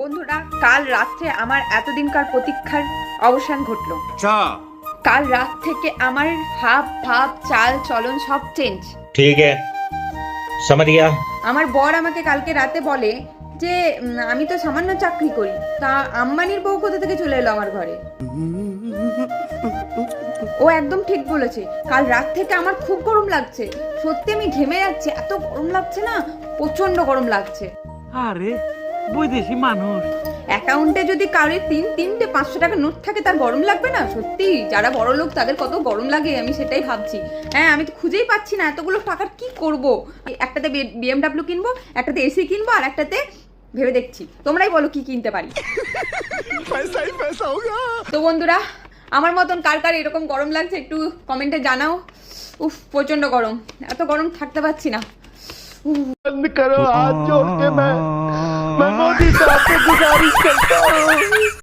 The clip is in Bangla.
বন্ধুরা, কাল রাত্রে আমার এতদিনকার প্রতীক্ষার অবসান ঘটলো। কাল রাত থেকে আমার হাব ভাব চাল চলন সব চেঞ্জ। ठीक है समझ गया। আমার বর আমাকে কালকে রাতে বলে যে আমি তো সামান্য চাকরি করি, তা আম্বানির বউ কোথা থেকে চলে এলো আমার ঘরে। ও একদম ঠিক বলেছে। কাল রাত থেকে আমার খুব গরম লাগছে, সত্যি আমি ঘেমে যাচ্ছি, এত গরম লাগছে না, প্রচন্ড গরম লাগছে। আরে বৈদেশি মানুষ, অ্যাকাউন্টে যদি কারোর তিনটে 500 টাকা নোট থাকে তার গরম লাগবে না? সত্যি যারা বড় লোক তাদের কত গরম লাগে আমি সেটাই ভাবছি। হ্যাঁ, আমি তো খুঁজেই পাচ্ছি না এতগুলো টাকার কি করব। একটাতে BMW কিনবো, একটাতে এসি কিনবো, আর একটাতে ভেবে দেখছি, তোমরাই বলো কি কিনতে পারি। তো বন্ধুরা, আমার মতন কার কার এরকম গরম লাগছে একটু কমেন্টে জানাও। উফ, প্রচন্ড গরম, এত গরম থাকতে পারছি না। बंद करो हाथ जोड़ के मैं मोदी साहब को